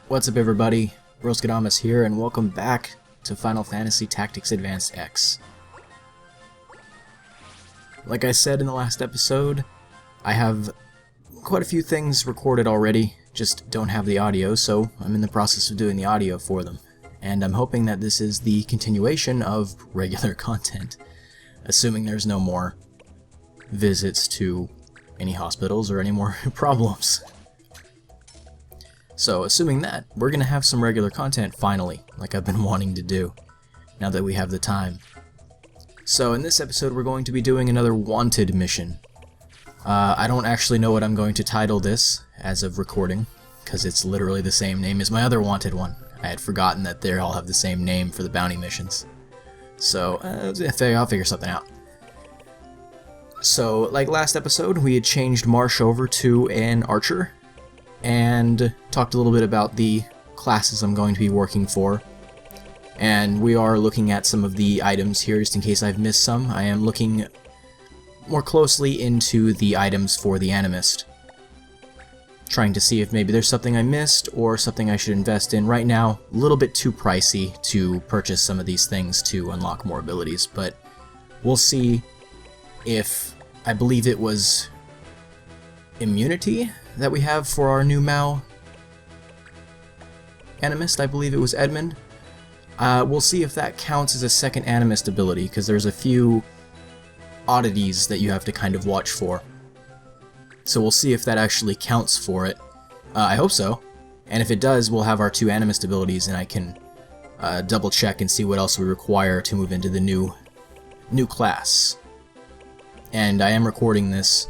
What's up everybody, Broskadamus here, and welcome back to Final Fantasy Tactics Advanced X. Like I said in the last episode, I have quite a few things recorded already, just don't have the audio, so I'm in the process of doing the audio for them. And I'm hoping that this is the continuation of regular content, assuming there's no more visits to any hospitals or any more problems. So, assuming that, we're going to have some regular content finally, like I've been wanting to do, now that we have the time. So, in this episode we're going to be doing another wanted mission. I don't actually know what I'm going to title this, as of recording, because it's literally the same name as my other wanted one. I had forgotten that they all have the same name for the bounty missions. So, I'll figure something out. So, like last episode, we had changed Marsh over to an archer, and talked a little bit about the classes I'm going to be working for. And we are looking at some of the items here, just in case I've missed some. I am looking more closely into the items for the Animist, trying to see if maybe there's something I missed, or something I should invest in. Right now, a little bit too pricey to purchase some of these things to unlock more abilities, but we'll see if, I believe it was immunity that we have for our new Mao Animist. I believe it was Edmund. We'll see if that counts as a second Animist ability, because there's a few oddities that you have to kind of watch for. So we'll see if that actually counts for it. I hope so. And if it does, we'll have our two Animist abilities, and I can double check and see what else we require to move into the new class. And I am recording this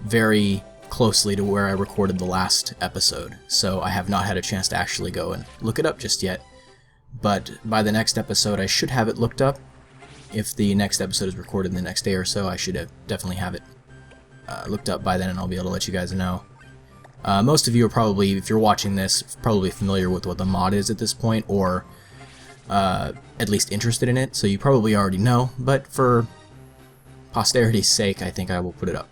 very closely to where I recorded the last episode, so I have not had a chance to actually go and look it up just yet. But by the next episode I should have it looked up. If the next episode is recorded in the next day or so, I should definitely have it looked up by then, and I'll be able to let you guys know. Most of you are probably, if you're watching this, probably familiar with what the mod is at this point, or at least interested in it, so you probably already know, but for posterity's sake, I think I will put it up.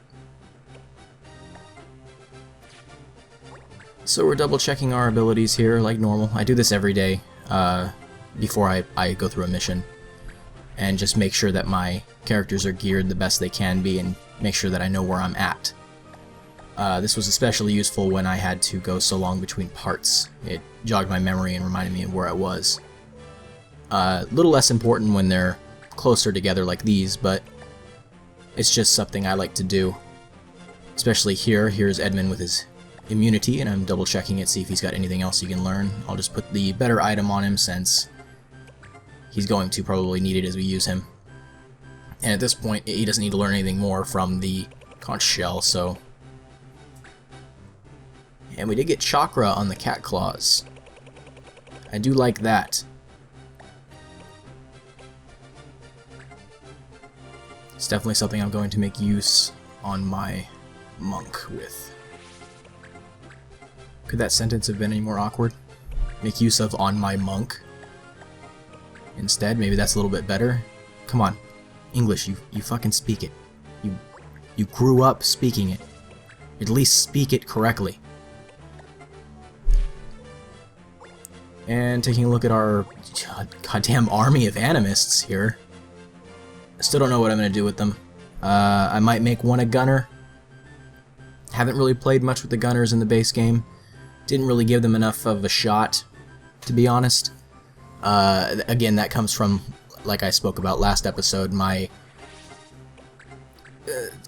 So we're double checking our abilities here like normal. I do this every day before I go through a mission, and just make sure that my characters are geared the best they can be, and make sure that I know where I'm at. This was especially useful when I had to go so long between parts. It jogged my memory and reminded me of where I was. A little less important when they're closer together like these, but it's just something I like to do. Especially here. Here's Edmund with his immunity, and I'm double checking it, see if he's got anything else he can learn. I'll just put the better item on him, since he's going to probably need it as we use him. And at this point, he doesn't need to learn anything more from the conch shell, so... And we did get chakra on the cat claws. I do like that. It's definitely something I'm going to make use on my monk with. Could that sentence have been any more awkward? Make use of on my monk instead? Maybe that's a little bit better. Come on, English, you fucking speak it. You grew up speaking it. At least speak it correctly. And taking a look at our goddamn army of animists here. I still don't know what I'm going to do with them. I might make one a gunner. Haven't really played much with the gunners in the base game. Didn't really give them enough of a shot, to be honest. Again, that comes from, like I spoke about last episode, my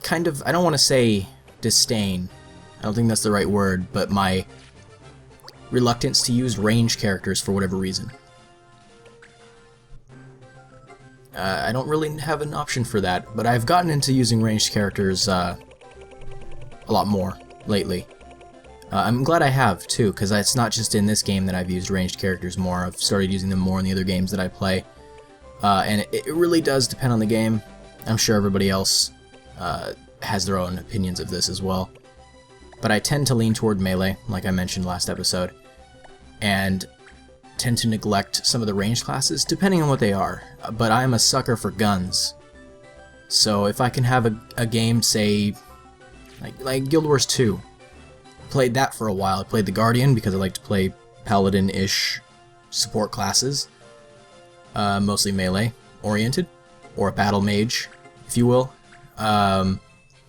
kind of, I don't want to say disdain, I don't think that's the right word, but my reluctance to use ranged characters for whatever reason. I don't really have an option for that, but I've gotten into using ranged characters a lot more lately. I'm glad I have, too, because it's not just in this game that I've used ranged characters more. I've started using them more in the other games that I play. And it really does depend on the game. I'm sure everybody else has their own opinions of this as well. But I tend to lean toward melee, like I mentioned last episode, and tend to neglect some of the ranged classes, depending on what they are. But I'm a sucker for guns. So if I can have a game, say, like Guild Wars 2, played that for a while. I played the Guardian because I like to play paladin-ish support classes, mostly melee-oriented, or a battle mage, if you will. And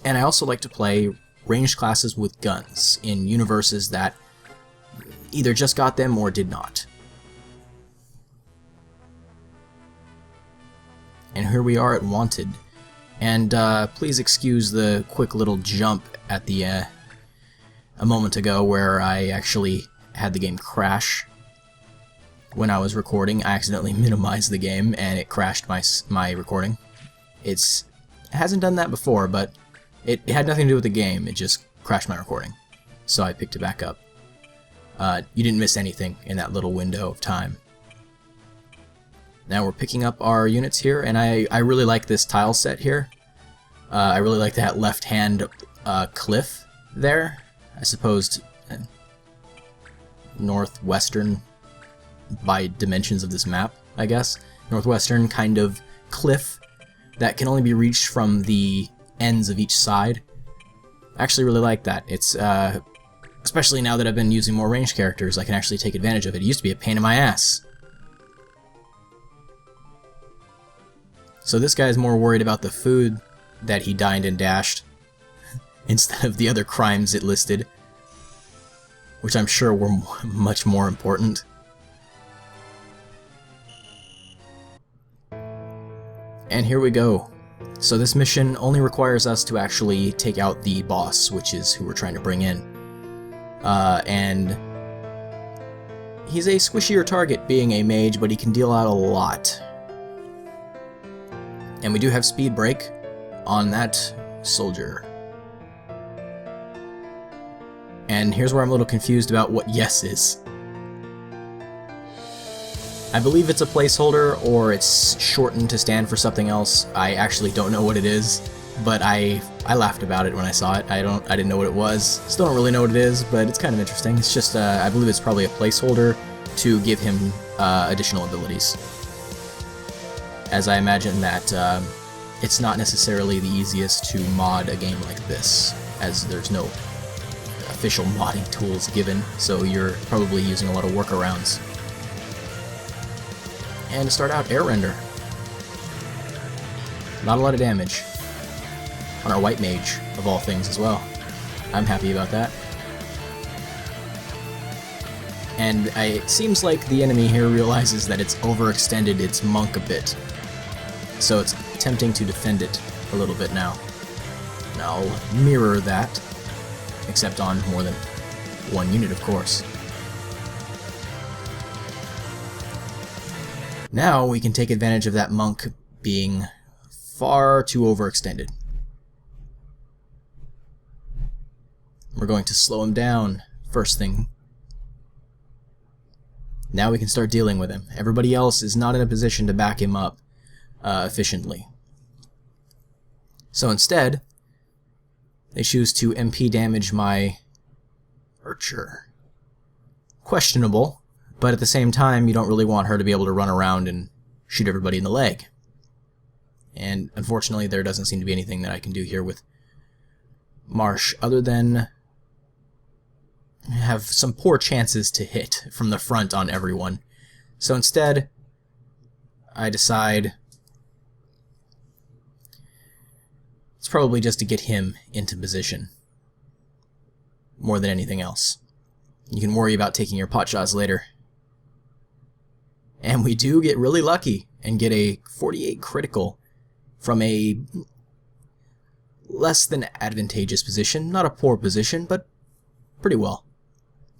I also like to play ranged classes with guns in universes that either just got them or did not. And here we are at Wanted. And please excuse the quick little jump at the a moment ago where I actually had the game crash. When I was recording, I accidentally minimized the game and it crashed my recording. It hasn't done that before, but it had nothing to do with the game, it just crashed my recording. So I picked it back up. You didn't miss anything in that little window of time. Now we're picking up our units here, and I really like this tile set here. I really like that left-hand cliff there. I suppose northwestern by dimensions of this map, I guess. Northwestern kind of cliff that can only be reached from the ends of each side. I actually really like that. It's especially now that I've been using more ranged characters, I can actually take advantage of it. It used to be a pain in my ass. So this guy's more worried about the food that he dined and dashed instead of the other crimes it listed, which I'm sure were much more important. And here we go. So this mission only requires us to actually take out the boss, which is who we're trying to bring in. And he's a squishier target being a mage, but he can deal out a lot. And we do have speed break on that soldier. And here's where I'm a little confused about what yes is. I believe it's a placeholder, or it's shortened to stand for something else. I actually don't know what it is, but I laughed about it when I saw it. I didn't know what it was. Still don't really know what it is, but it's kind of interesting. It's just I believe it's probably a placeholder to give him additional abilities. As I imagine that it's not necessarily the easiest to mod a game like this, as there's no official modding tools given, so you're probably using a lot of workarounds. And to start out, air render. Not a lot of damage. On our white mage, of all things as well. I'm happy about that. And it seems like the enemy here realizes that it's overextended its monk a bit. So it's attempting to defend it a little bit now. And I'll mirror that, except on more than one unit, of course. Now we can take advantage of that monk being far too overextended. We're going to slow him down, first thing. Now we can start dealing with him. Everybody else is not in a position to back him up efficiently. So instead, they choose to MP damage my archer. Questionable, but at the same time, you don't really want her to be able to run around and shoot everybody in the leg. And unfortunately, there doesn't seem to be anything that I can do here with Marsh other than have some poor chances to hit from the front on everyone. So instead, I decide it's probably just to get him into position more than anything else. You can worry about taking your pot shots later. And we do get really lucky and get a 48 critical from a less than advantageous position. Not a poor position, but pretty well.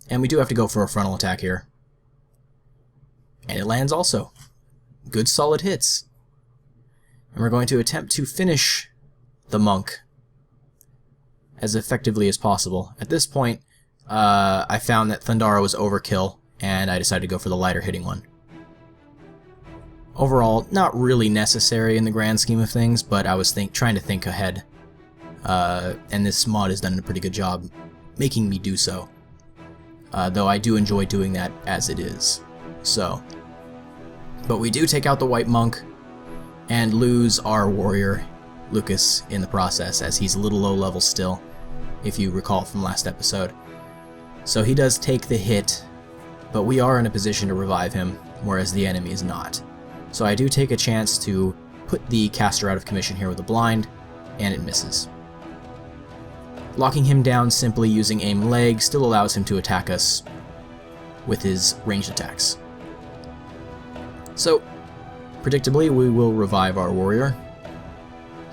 And we do have to go for a frontal attack here. And it lands also. Good solid hits. And we're going to attempt to finish the monk as effectively as possible. At this point, I found that Thundara was overkill, and I decided to go for the lighter hitting one. Overall, not really necessary in the grand scheme of things, but I was trying to think ahead. And this mod has done a pretty good job making me do so. Though I do enjoy doing that as it is. So, but we do take out the white monk and lose our warrior, Lucas, in the process, as he's a little low level still, if you recall from last episode. So he does take the hit, but we are in a position to revive him, whereas the enemy is not. So I do take a chance to put the caster out of commission here with a blind, and it misses. Locking him down simply using aim leg still allows him to attack us with his ranged attacks. So, predictably, we will revive our warrior.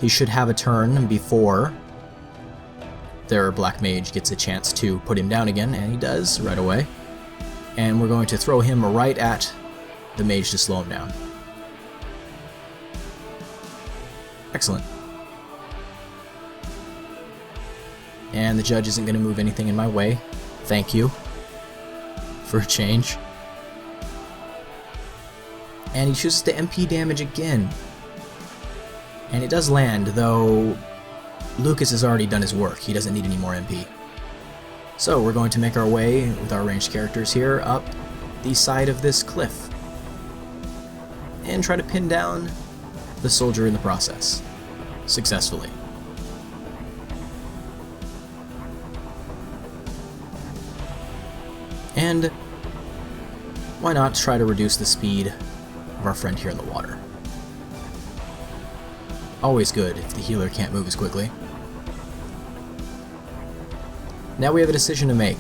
He should have a turn before their black mage gets a chance to put him down again, and he does right away. And we're going to throw him right at the mage to slow him down. Excellent. And the judge isn't going to move anything in my way. Thank you. For a change. And he chooses to MP damage again. And it does land, though Lucas has already done his work. He doesn't need any more MP. So we're going to make our way with our ranged characters here up the side of this cliff. And try to pin down the soldier in the process. Successfully. And why not try to reduce the speed of our friend here in the water? Always good if the healer can't move as quickly. Now we have a decision to make.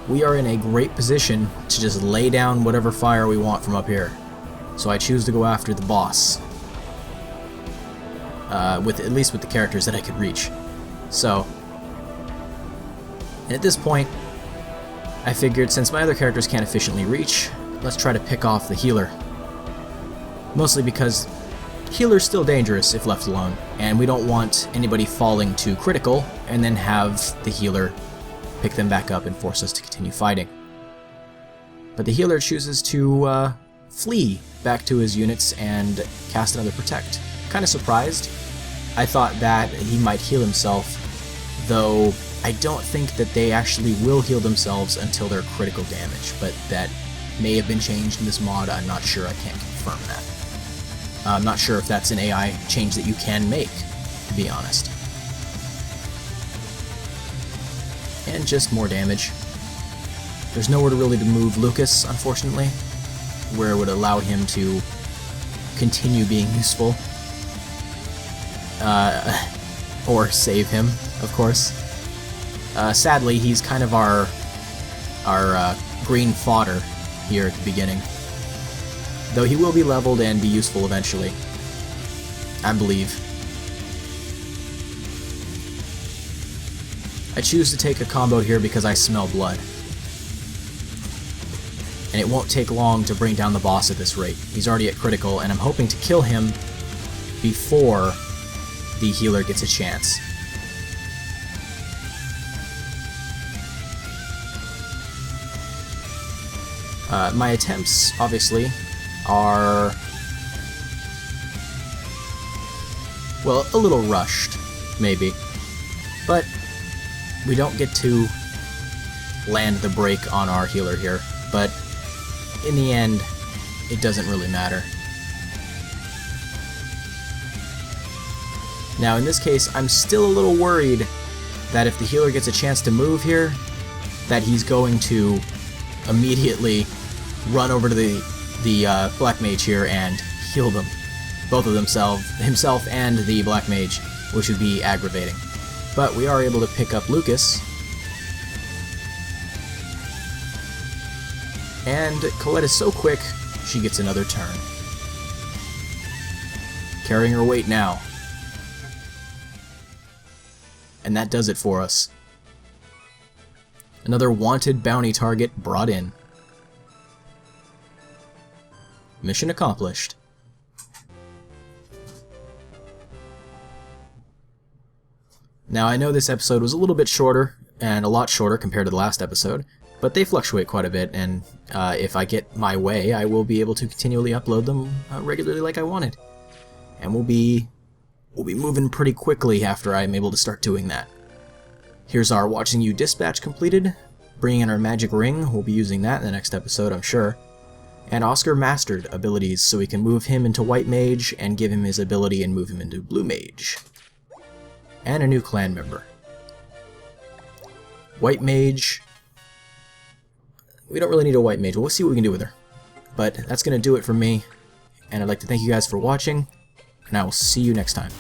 We are in a great position to just lay down whatever fire we want from up here. So I choose to go after the boss. At least with the characters that I could reach. So, and at this point, I figured since my other characters can't efficiently reach, let's try to pick off the healer. Mostly because healer's still dangerous if left alone, and we don't want anybody falling to critical and then have the healer pick them back up and force us to continue fighting. But the healer chooses to flee back to his units and cast another protect. Kind of surprised. I thought that he might heal himself, though I don't think that they actually will heal themselves until their critical damage, but that may have been changed in this mod. I'm not sure. I can't confirm that. I'm not sure if that's an AI change that you can make, to be honest. And just more damage. There's nowhere to really move Lucas, unfortunately, where it would allow him to continue being useful. Or save him, of course. Sadly, he's kind of our green fodder here at the beginning. Though he will be leveled and be useful eventually. I believe. I choose to take a combo here because I smell blood. And it won't take long to bring down the boss at this rate. He's already at critical, and I'm hoping to kill him before the healer gets a chance. My attempts, obviously, are, well, a little rushed, maybe. But we don't get to land the break on our healer here. But in the end, it doesn't really matter. Now, in this case, I'm still a little worried that if the healer gets a chance to move here, that he's going to immediately run over to the black mage here and heal them. Both of himself and the black mage, which would be aggravating. But we are able to pick up Lucas. And Colette is so quick, she gets another turn. Carrying her weight now. And that does it for us. Another wanted bounty target brought in. Mission accomplished. Now, I know this episode was a little bit shorter, and a lot shorter compared to the last episode, but they fluctuate quite a bit, and if I get my way, I will be able to continually upload them regularly like I wanted. And we'll be moving pretty quickly after I'm able to start doing that. Here's our Watching You dispatch completed. Bringing in our magic ring, we'll be using that in the next episode, I'm sure. And Oscar mastered abilities, so we can move him into white mage and give him his ability and move him into blue mage. And a new clan member. White mage, we don't really need a white mage. We'll see what we can do with her. But that's going to do it for me, and I'd like to thank you guys for watching, and I will see you next time.